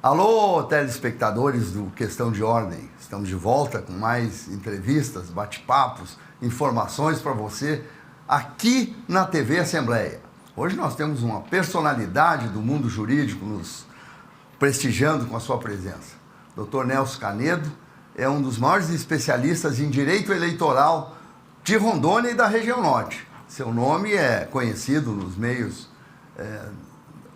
Alô, telespectadores do Questão de Ordem. Estamos de volta com mais entrevistas, bate-papos, informações para você aqui na TV Assembleia. Hoje nós temos uma personalidade do mundo jurídico nos prestigiando com a sua presença. Dr. Nelson Canedo é um dos maiores especialistas em direito eleitoral de Rondônia e da região norte. Seu nome é conhecido nos meios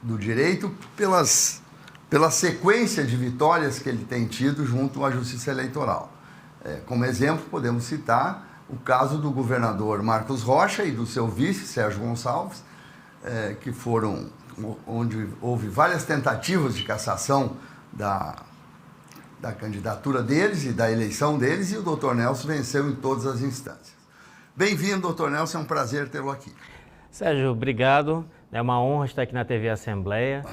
do direito pela sequência de vitórias que ele tem tido junto à Justiça Eleitoral. Como exemplo, podemos citar o caso do governador Marcos Rocha e do seu vice, Sérgio Gonçalves, que foram onde houve várias tentativas de cassação da candidatura deles e da eleição deles, e o Dr. Nelson venceu em todas as instâncias. Bem-vindo, Dr. Nelson, é um prazer tê-lo aqui. Sérgio, obrigado. É uma honra estar aqui na TV Assembleia,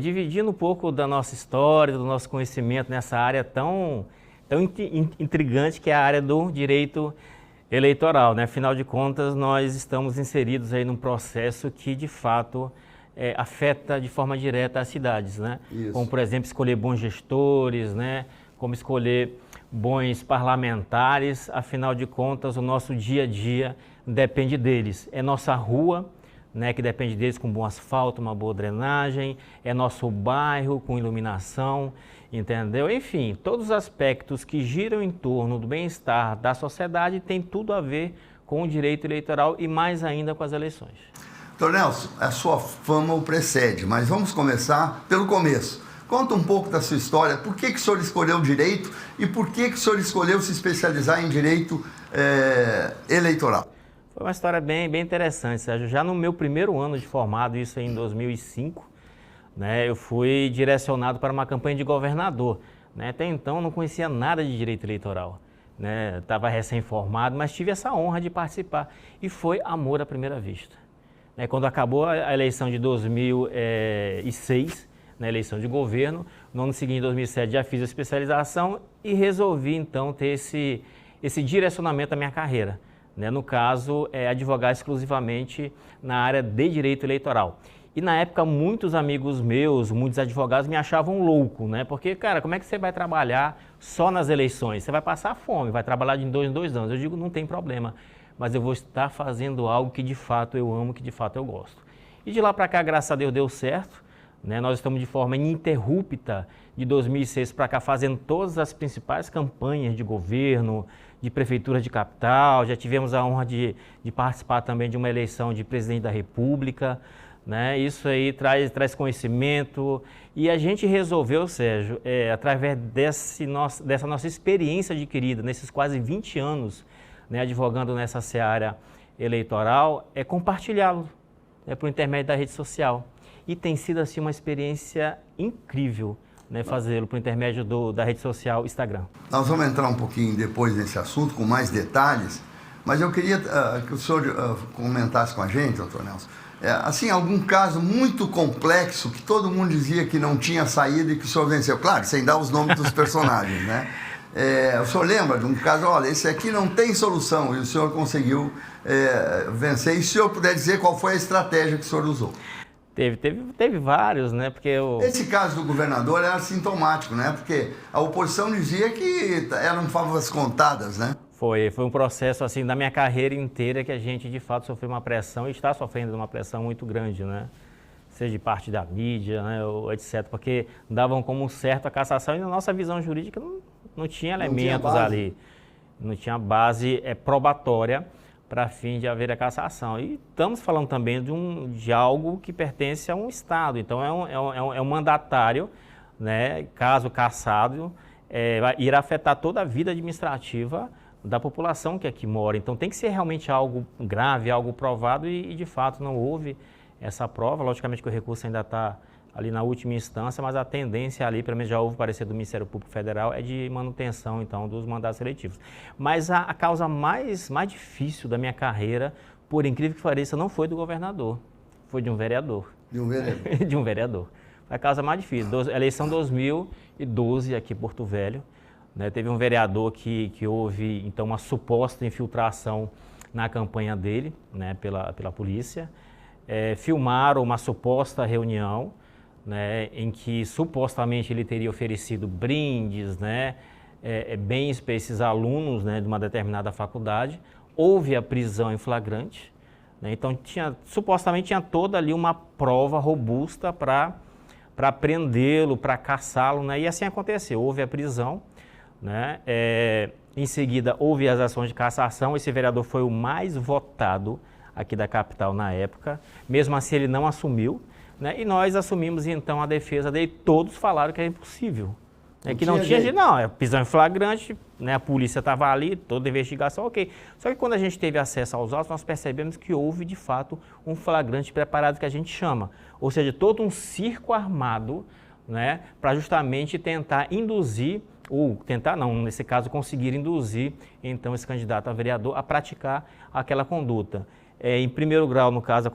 dividindo um pouco da nossa história, do nosso conhecimento nessa área tão intrigante que é a área do direito eleitoral. Afinal de contas, nós estamos inseridos aí num processo que, de fato, afeta de forma direta as cidades, Como, por exemplo, escolher bons gestores, como escolher bons parlamentares. Afinal de contas, o nosso dia a dia depende deles. É nossa rua, que depende deles, com bom asfalto, uma boa drenagem, é nosso bairro com iluminação, entendeu? Enfim, todos os aspectos que giram em torno do bem-estar da sociedade têm tudo a ver com o direito eleitoral e mais ainda com as eleições. Dr. Nelson, a sua fama o precede, mas vamos começar pelo começo. Conta um pouco da sua história, por que o senhor escolheu o direito e por que o senhor escolheu se especializar em direito eleitoral? Foi uma história bem interessante, Sérgio. Já no meu primeiro ano de formado, isso em 2005, eu fui direcionado para uma campanha de governador. Até então, não conhecia nada de direito eleitoral. Estava recém-formado, mas tive essa honra de participar. E foi amor à primeira vista. Quando acabou a eleição de 2006, na eleição de governo, no ano seguinte, em 2007, já fiz a especialização e resolvi, então, ter esse direcionamento da minha carreira. No caso, advogar exclusivamente na área de direito eleitoral. E na época, muitos amigos meus, muitos advogados me achavam louco, Porque, cara, como é que você vai trabalhar só nas eleições? Você vai passar fome, vai trabalhar de 2 em 2 anos. Eu digo, não tem problema, mas eu vou estar fazendo algo que de fato eu amo, que de fato eu gosto. E de lá para cá, graças a Deus, deu certo. Nós estamos de forma ininterrupta de 2006 para cá fazendo todas as principais campanhas de governo, de prefeitura de capital. Já tivemos a honra de participar também de uma eleição de presidente da República. Isso aí traz conhecimento e a gente resolveu, Sérgio, através dessa nossa experiência adquirida nesses quase 20 anos, advogando nessa seara eleitoral, compartilhá-lo por intermédio da rede social. E tem sido assim uma experiência incrível, fazê-lo por intermédio da rede social Instagram. Nós vamos entrar um pouquinho depois nesse assunto, com mais detalhes, mas eu queria que o senhor comentasse com a gente, doutor Nelson, assim, algum caso muito complexo que todo mundo dizia que não tinha saída e que o senhor venceu. Claro, sem dar os nomes dos personagens, o senhor lembra de um caso, olha, esse aqui não tem solução e o senhor conseguiu vencer, e se o senhor puder dizer qual foi a estratégia que o senhor usou? Teve vários, porque Esse caso do governador era sintomático, Porque a oposição dizia que eram favas contadas, Foi um processo, assim, da minha carreira inteira que a gente, de fato, sofreu uma pressão e está sofrendo uma pressão muito grande, Seja de parte da mídia, ou etc., porque davam como certo a cassação e na nossa visão jurídica não tinha elementos ali, não tinha base probatória para fim de haver a cassação. E estamos falando também de algo que pertence a um Estado. Então, é um mandatário, caso cassado, irá afetar toda a vida administrativa da população que aqui mora. Então, tem que ser realmente algo grave, algo provado e de fato, não houve essa prova. Logicamente que o recurso ainda está ali na última instância, mas a tendência ali, pelo menos já houve parecer do Ministério Público Federal, é de manutenção, então, dos mandatos eletivos. Mas a causa mais difícil da minha carreira, por incrível que pareça, não foi do governador, foi de um vereador. De um vereador? De um vereador. Foi a causa mais difícil. Eleição 2012, aqui em Porto Velho, teve um vereador que houve, então, uma suposta infiltração na campanha dele, pela polícia. Filmaram uma suposta reunião, né, em que supostamente ele teria oferecido brindes, né, bens para esses alunos, né, de uma determinada faculdade. Houve a prisão em flagrante, né, então supostamente tinha toda ali uma prova robusta para prendê-lo, para caçá-lo, né, e assim aconteceu. Houve a prisão, né, em seguida houve as ações de cassação. Esse vereador foi o mais votado aqui da capital na época, mesmo assim ele não assumiu, né, e nós assumimos então a defesa dele. Todos falaram que é impossível. Que não tinha jeito, não, é prisão em flagrante, né, a polícia estava ali, toda a investigação, ok. Só que quando a gente teve acesso aos autos, nós percebemos que houve, de fato, um flagrante preparado, que a gente chama. Ou seja, todo um circo armado, né, para justamente tentar induzir, ou tentar não, nesse caso, conseguir induzir, então, esse candidato a vereador a praticar aquela conduta. Em primeiro grau, no caso,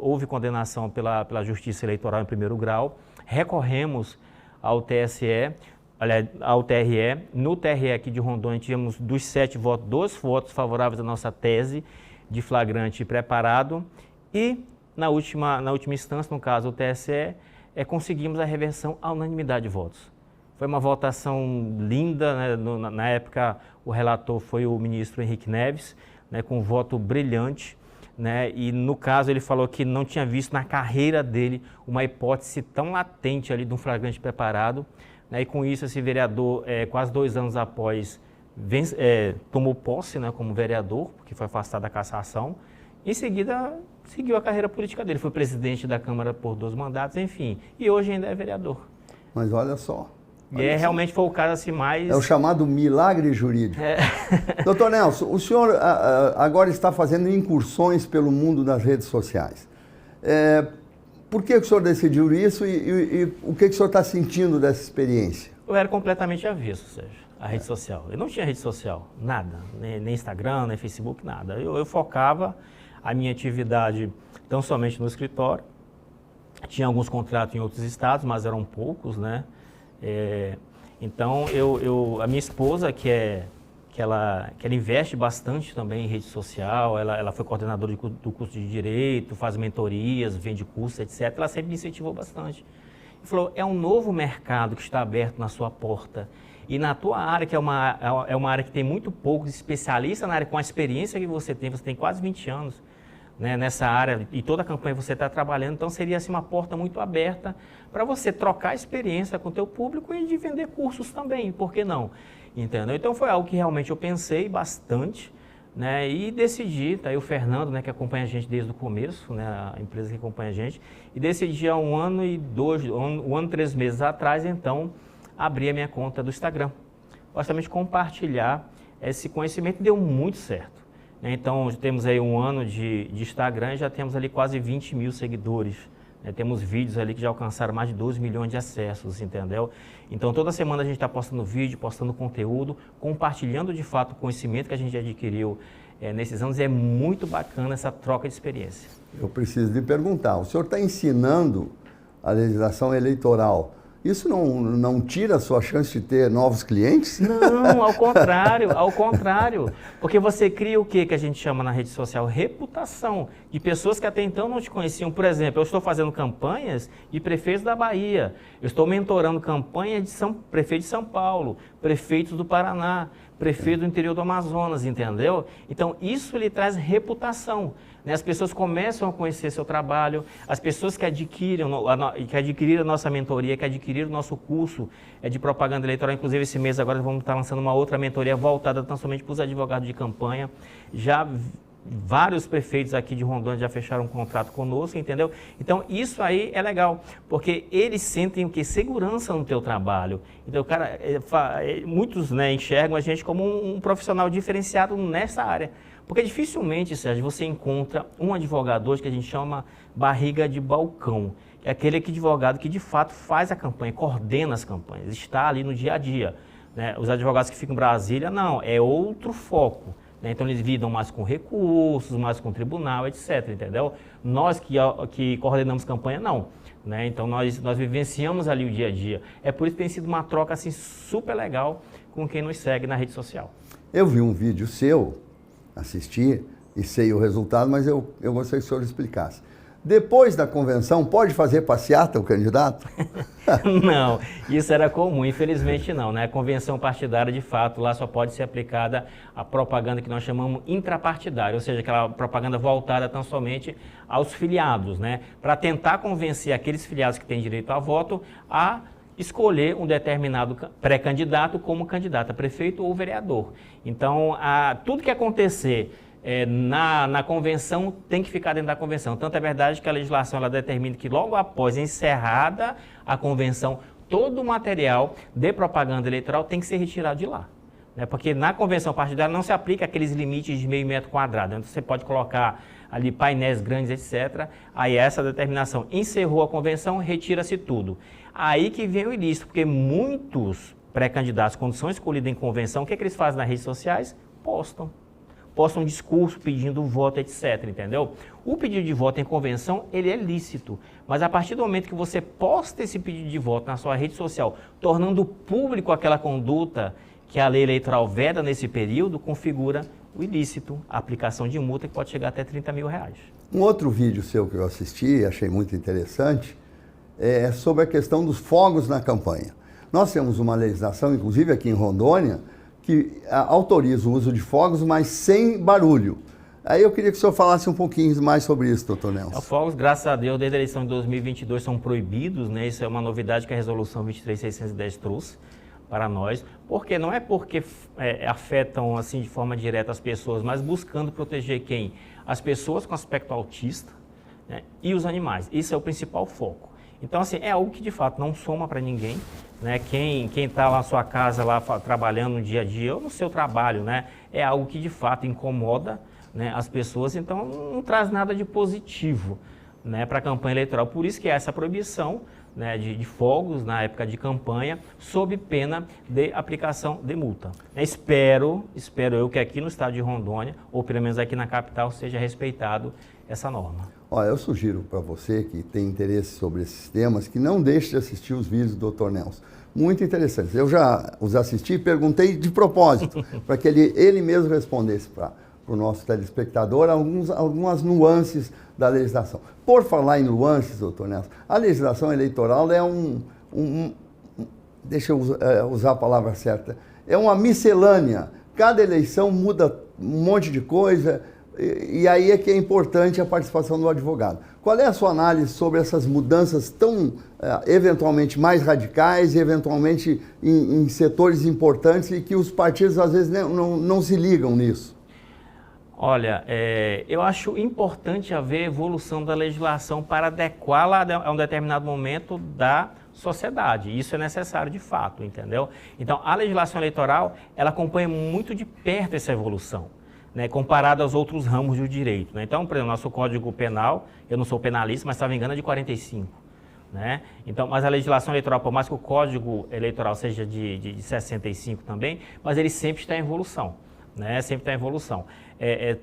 houve condenação pela Justiça Eleitoral em primeiro grau, recorremos ao TSE, ao TRE. No TRE aqui de Rondônia, tivemos dos 7 votos, 2 votos favoráveis à nossa tese de flagrante preparado, e na última instância, no caso o TSE, conseguimos a reversão à unanimidade de votos. Foi uma votação linda, né? Na época o relator foi o ministro Henrique Neves, né, com um voto brilhante, né, e no caso ele falou que não tinha visto na carreira dele uma hipótese tão latente ali de um flagrante preparado, né, e com isso esse vereador, quase 2 anos após, tomou posse, né, como vereador, porque foi afastado da cassação. Em seguida seguiu a carreira política dele, foi presidente da Câmara por 2 mandatos, enfim, e hoje ainda é vereador. Mas olha só. Realmente foi o caso assim mais... É o chamado milagre jurídico. Doutor Nelson, o senhor agora está fazendo incursões pelo mundo das redes sociais. Por que o senhor decidiu isso e o que o senhor está sentindo dessa experiência? Eu era completamente avesso, Sérgio, à rede social. Eu não tinha rede social, nada, nem Instagram, nem Facebook, nada. Eu focava a minha atividade tão somente no escritório. Tinha alguns contratos em outros estados, mas eram poucos, né? Então, a minha esposa, que ela investe bastante também em rede social, ela foi coordenadora do curso de Direito, faz mentorias, vende cursos, etc. Ela sempre me incentivou bastante. E falou, é um novo mercado que está aberto na sua porta. E na tua área, que é uma área que tem muito poucos especialistas na área, com a experiência que você tem quase 20 anos, né, nessa área, e toda a campanha você está trabalhando, então seria assim, uma porta muito aberta para você trocar experiência com o teu público e de vender cursos também, por que não? Entendeu? Então foi algo que realmente eu pensei bastante, né, e decidi, tá aí o Fernando, né, que acompanha a gente desde o começo, né, a empresa que acompanha a gente, e decidi há 1 ano e 3 meses atrás, então, abrir a minha conta do Instagram. Justamente compartilhar esse conhecimento, deu muito certo. Então, temos aí 1 ano de Instagram e já temos ali quase 20 mil seguidores. Temos vídeos ali que já alcançaram mais de 12 milhões de acessos, entendeu? Então, toda semana a gente está postando vídeo, postando conteúdo, compartilhando de fato o conhecimento que a gente adquiriu nesses anos. E é muito bacana essa troca de experiência. Eu preciso lhe perguntar, o senhor está ensinando a legislação eleitoral. Isso não tira a sua chance de ter novos clientes? Não, ao contrário. Porque você cria o que a gente chama na rede social? Reputação. De pessoas que até então não te conheciam. Por exemplo, eu estou fazendo campanhas de prefeitos da Bahia. Eu estou mentorando campanhas de prefeito de São Paulo, prefeitos do Paraná, prefeito do interior do Amazonas, entendeu? Então, isso lhe traz reputação. As pessoas começam a conhecer seu trabalho, as pessoas que adquiriram a nossa mentoria, que adquiriram o nosso curso de propaganda eleitoral. Inclusive, esse mês agora vamos estar lançando uma outra mentoria voltada tão somente para os advogados de campanha. Já vários prefeitos aqui de Rondônia já fecharam um contrato conosco, entendeu? Então, isso aí é legal, porque eles sentem o quê? Segurança no teu trabalho. Então, cara, muitos, né, enxergam a gente como um profissional diferenciado nessa área. Porque dificilmente, Sérgio, você encontra um advogado hoje que a gente chama barriga de balcão, que é aquele advogado que de fato faz a campanha, coordena as campanhas, está ali no dia a dia. Né? Os advogados que ficam em Brasília, não, é outro foco. Né? Então eles lidam mais com recursos, mais com tribunal, etc. Entendeu? Nós que coordenamos campanha, não. Né? Então nós vivenciamos ali o dia a dia. É por isso que tem sido uma troca assim, super legal com quem nos segue na rede social. Eu vi um vídeo seu, assisti e sei o resultado, mas eu gostaria que o senhor explicasse. Depois da convenção, pode fazer passeata o candidato? Não, isso era comum, infelizmente não, né? A convenção partidária, de fato, lá só pode ser aplicada a propaganda que nós chamamos intrapartidária, ou seja, aquela propaganda voltada tão somente aos filiados, né? Para tentar convencer aqueles filiados que têm direito a voto a escolher um determinado pré-candidato como candidato a prefeito ou vereador. Então, tudo que acontecer na convenção tem que ficar dentro da convenção. Tanto é verdade que a legislação ela determina que logo após encerrada a convenção, todo o material de propaganda eleitoral tem que ser retirado de lá. Né? Porque na convenção partidária não se aplica aqueles limites de meio metro quadrado. Então você pode colocar ali painéis grandes, etc. Aí essa determinação encerrou a convenção, retira-se tudo. Aí que vem o ilícito, porque muitos pré-candidatos, quando são escolhidos em convenção, o que eles fazem nas redes sociais? Postam um discurso pedindo voto, etc, entendeu? O pedido de voto em convenção, ele é lícito, mas a partir do momento que você posta esse pedido de voto na sua rede social, tornando público aquela conduta que a lei eleitoral veda nesse período, configura o ilícito, a aplicação de multa que pode chegar até R$30 mil. Um outro vídeo seu que eu assisti, achei muito interessante, é sobre a questão dos fogos na campanha. Nós temos uma legislação, inclusive aqui em Rondônia, que autoriza o uso de fogos, mas sem barulho. Aí eu queria que o senhor falasse um pouquinho mais sobre isso, doutor Nelson. Os fogos, graças a Deus, desde a eleição de 2022 são proibidos, né? Isso é uma novidade que a resolução 23610 trouxe para nós, porque não é porque afetam assim de forma direta as pessoas, mas buscando proteger quem? As pessoas com aspecto autista, né? E os animais. Isso é o principal foco. Então, assim, é algo que de fato não soma para ninguém, né? Quem está lá na sua casa, lá trabalhando no dia a dia, ou no seu trabalho, né? É algo que de fato incomoda, né, as pessoas, então não traz nada de positivo, né, para a campanha eleitoral. Por isso que é essa proibição, né, de fogos na época de campanha, sob pena de aplicação de multa. Espero eu que aqui no estado de Rondônia, ou pelo menos aqui na capital, seja respeitado essa norma. Olha, eu sugiro para você que tem interesse sobre esses temas, que não deixe de assistir os vídeos do Dr. Nelson. Muito interessantes. Eu já os assisti e perguntei de propósito, para que ele mesmo respondesse para o nosso telespectador algumas nuances da legislação. Por falar em nuances, doutor Nelson, a legislação eleitoral é deixa eu usar a palavra certa, é uma miscelânea. Cada eleição muda um monte de coisa, e aí é que é importante a participação do advogado. Qual é a sua análise sobre essas mudanças tão, eventualmente, mais radicais e, eventualmente, em setores importantes e que os partidos, às vezes, não se ligam nisso? Olha, eu acho importante haver evolução da legislação para adequá-la a um determinado momento da sociedade. Isso é necessário de fato, entendeu? Então, a legislação eleitoral, ela acompanha muito de perto essa evolução, né, comparado aos outros ramos do direito. Né? Então, por exemplo, nosso Código Penal, eu não sou penalista, mas, se não me engano, é de 45. Né? Então, mas a legislação eleitoral, por mais que o Código Eleitoral seja de 65 também, mas ele sempre está em evolução. Né? Sempre está em evolução.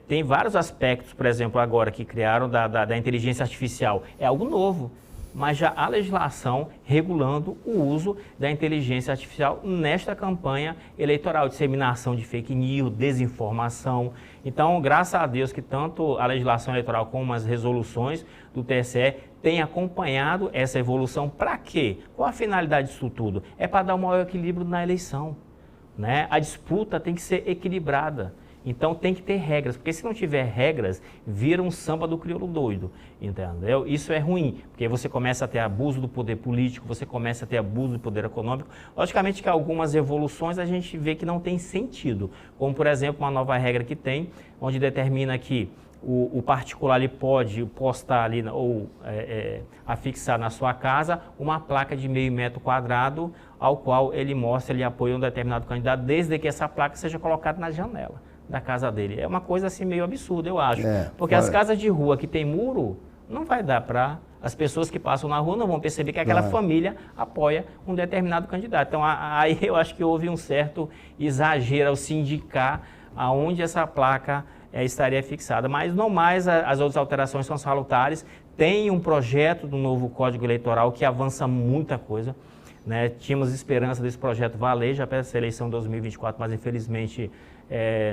Tem vários aspectos, por exemplo, agora que criaram da inteligência artificial. É algo novo, mas já há legislação regulando o uso da inteligência artificial nesta campanha eleitoral, disseminação de fake news, desinformação. Então, graças a Deus que tanto a legislação eleitoral como as resoluções do TSE têm acompanhado essa evolução. Para quê? Qual a finalidade disso tudo? É para dar um maior equilíbrio na eleição. Né? A disputa tem que ser equilibrada. Então tem que ter regras, porque se não tiver regras, vira um samba do crioulo doido, entendeu? Isso é ruim, porque você começa a ter abuso do poder político, você começa a ter abuso do poder econômico. Logicamente que algumas evoluções a gente vê que não tem sentido, como por exemplo uma nova regra que tem, onde determina que o particular ele pode postar ali ou afixar na sua casa uma placa de meio metro quadrado ao qual ele mostra, ele apoia um determinado candidato, desde que essa placa seja colocada na janela da casa dele. É uma coisa assim meio absurda, eu acho. Porque as casas de rua que tem muro, não vai dar para... As pessoas que passam na rua não vão perceber que aquela família apoia um determinado candidato. Então, aí eu acho que houve um certo exagero ao se indicar aonde essa placa estaria fixada. Mas não mais, as outras alterações são salutares. Tem um projeto do novo Código Eleitoral que avança muita coisa. Né? Tínhamos esperança desse projeto valer já para essa eleição de 2024, mas infelizmente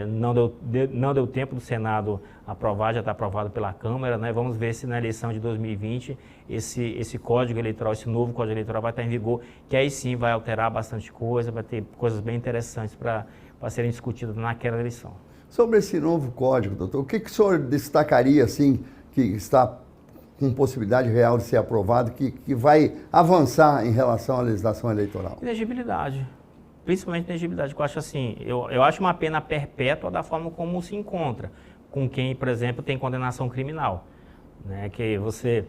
não deu tempo do Senado aprovar, já está aprovado pela Câmara, né? Vamos ver se na eleição de 2020 esse código eleitoral, esse novo código eleitoral vai estar em vigor, que aí sim vai alterar bastante coisa, vai ter coisas bem interessantes para serem discutidas naquela eleição. Sobre esse novo código, doutor, o que o senhor destacaria, assim, que está com possibilidade real de ser aprovado, que vai avançar em relação à legislação eleitoral? Inegibilidade. Principalmente inegibilidade, que eu acho assim, eu acho uma pena perpétua da forma como se encontra com quem, por exemplo, tem condenação criminal. Né? Que você,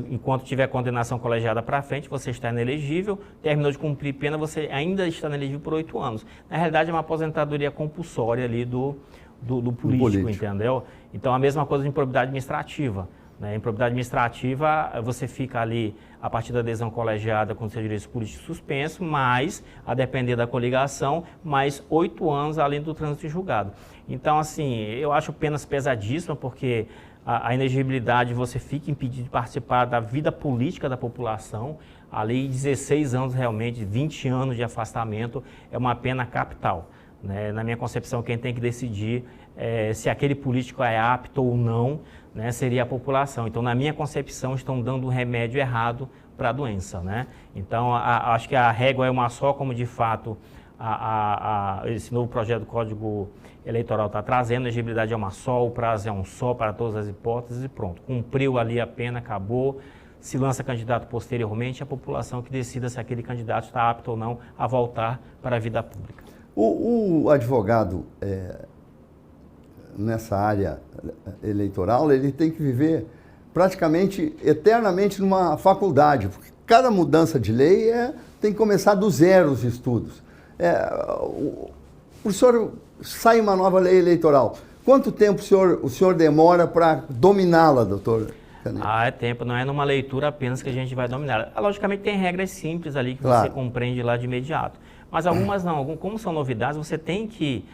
enquanto tiver condenação colegiada para frente, você está inelegível, terminou de cumprir pena, você ainda está inelegível por 8 anos. Na realidade, é uma aposentadoria compulsória ali do político, entendeu? Então, a mesma coisa de improbidade administrativa. Em improbidade administrativa, você fica ali, a partir da adesão colegiada com seus direitos políticos suspenso, mas, a depender da coligação, mais 8 anos além do trânsito em julgado. Então, assim, eu acho penas pesadíssimas, porque a inegibilidade, você fica impedido de participar da vida política da população. Ali, 16 anos realmente, 20 anos de afastamento, é uma pena capital. Né? Na minha concepção, quem tem que decidir se aquele político é apto ou não, né, seria a população. Então, na minha concepção, estão dando um remédio errado para a doença. Né? Então, acho que a régua é uma só, como de fato esse novo projeto do Código Eleitoral está trazendo, a elegibilidade é uma só, o prazo é um só para todas as hipóteses e pronto. Cumpriu ali a pena, acabou. Se lança candidato posteriormente, a população que decida se aquele candidato está apto ou não a voltar para a vida pública. O advogado, nessa área eleitoral, ele tem que viver praticamente eternamente numa faculdade, porque cada mudança de lei tem que começar do zero os estudos. O senhor sai uma nova lei eleitoral. Quanto tempo o senhor demora para dominá-la, doutor Canete? É tempo, não é numa leitura apenas que a gente vai dominar. Logicamente tem regras simples ali que Claro. você compreende lá de imediato. Mas algumas não, como são novidades, você tem que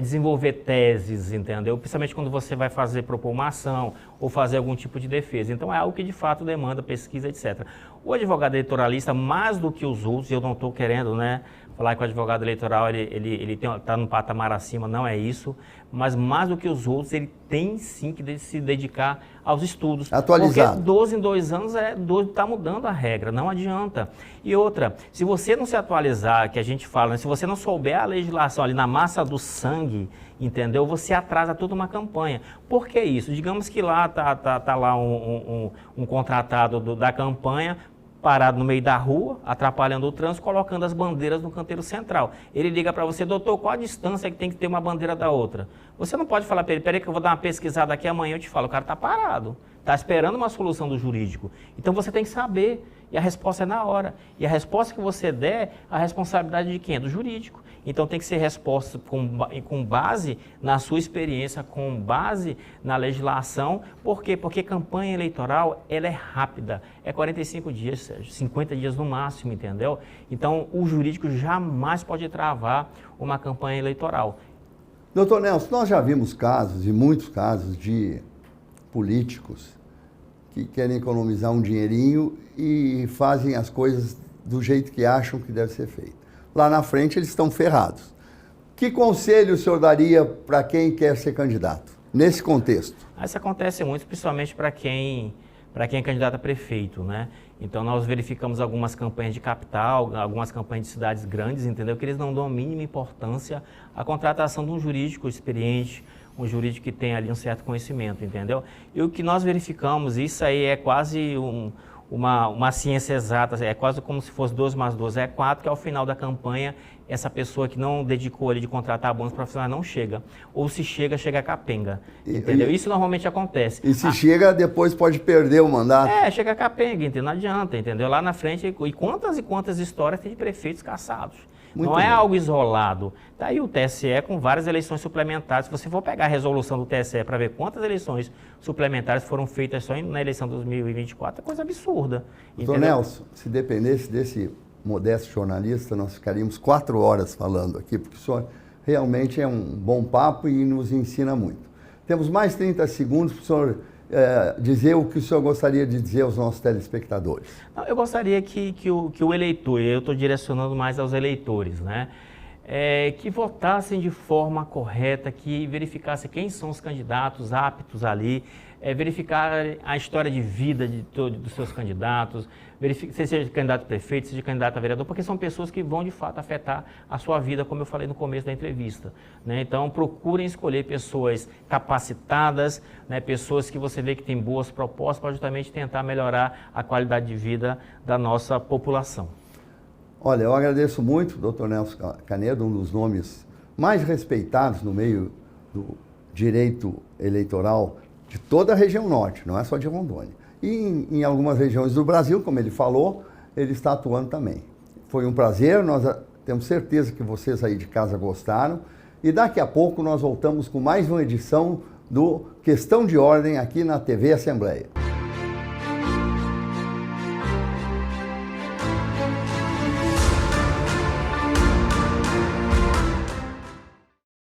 desenvolver teses, entendeu? Principalmente quando você vai propor uma ação ou fazer algum tipo de defesa. Então é algo que de fato demanda pesquisa, etc. O advogado eleitoralista, mais do que os outros, e eu não estou querendo, né, falar que o advogado eleitoral ele está num patamar acima, não é isso, mas mais do que os outros, ele tem sim que se dedicar aos estudos. Atualizado. Porque 12 em 2 anos está mudando a regra, não adianta. E outra, se você não se atualizar, que a gente fala, né, se você não souber a legislação ali na massa do sangue, entendeu? Você atrasa toda uma campanha. Por que isso? Digamos que lá tá lá um contratado da campanha, parado no meio da rua, atrapalhando o trânsito, colocando as bandeiras no canteiro central. Ele liga para você, doutor, qual a distância que tem que ter uma bandeira da outra? Você não pode falar para ele, peraí que eu vou dar uma pesquisada aqui, amanhã eu te falo. O cara está parado, está esperando uma solução do jurídico. Então você tem que saber, e a resposta é na hora. E a resposta que você der, a responsabilidade de quem? É do jurídico. Então tem que ser resposta com base na sua experiência, com base na legislação. Por quê? Porque campanha eleitoral, ela é rápida. É 45 dias, Sérgio, 50 dias no máximo, entendeu? Então o jurídico jamais pode travar uma campanha eleitoral. Doutor Nelson, nós já vimos casos, e muitos casos, de políticos que querem economizar um dinheirinho e fazem as coisas do jeito que acham que deve ser feito. Lá na frente eles estão ferrados. Que conselho o senhor daria para quem quer ser candidato, nesse contexto? Isso acontece muito, principalmente para quem é candidato a prefeito, né? Então nós verificamos algumas campanhas de capital, algumas campanhas de cidades grandes, entendeu? Que eles não dão a mínima importância à contratação de um jurídico experiente, um jurídico que tem ali um certo conhecimento, entendeu? E o que nós verificamos, isso aí é quase uma ciência exata, é quase como se fosse 2 mais 2 é 4, que ao final da campanha, essa pessoa que não dedicou ali de contratar bons profissionais não chega. Ou se chega capenga, entendeu? Isso normalmente acontece. E se chega, depois pode perder o mandato? Chega capenga, entendeu? Não adianta, entendeu? Lá na frente, e quantas histórias tem de prefeitos cassados? Não é algo isolado. Está aí o TSE com várias eleições suplementares. Se você for pegar a resolução do TSE para ver quantas eleições suplementares foram feitas só na eleição de 2024, é coisa absurda. Doutor Nelson, se dependesse desse modesto jornalista, nós ficaríamos 4 horas falando aqui, porque o senhor realmente é um bom papo e nos ensina muito. Temos mais 30 segundos para o senhor dizer o que o senhor gostaria de dizer aos nossos telespectadores. Eu gostaria que o eleitor, eu estou direcionando mais aos eleitores, né? que votassem de forma correta, que verificassem quem são os candidatos aptos ali, verificar a história de vida dos seus candidatos, seja candidato a prefeito, seja candidato a vereador, porque são pessoas que vão de fato afetar a sua vida, como eu falei no começo da entrevista, né? Então procurem escolher pessoas capacitadas, né? Pessoas que você vê que têm boas propostas para justamente tentar melhorar a qualidade de vida da nossa população. Olha, eu agradeço muito, Dr. Nelson Canedo, um dos nomes mais respeitados no meio do direito eleitoral de toda a região norte, não é só de Rondônia. E em algumas regiões do Brasil, como ele falou, ele está atuando também. Foi um prazer, nós temos certeza que vocês aí de casa gostaram. E daqui a pouco nós voltamos com mais uma edição do Questão de Ordem aqui na TV Assembleia.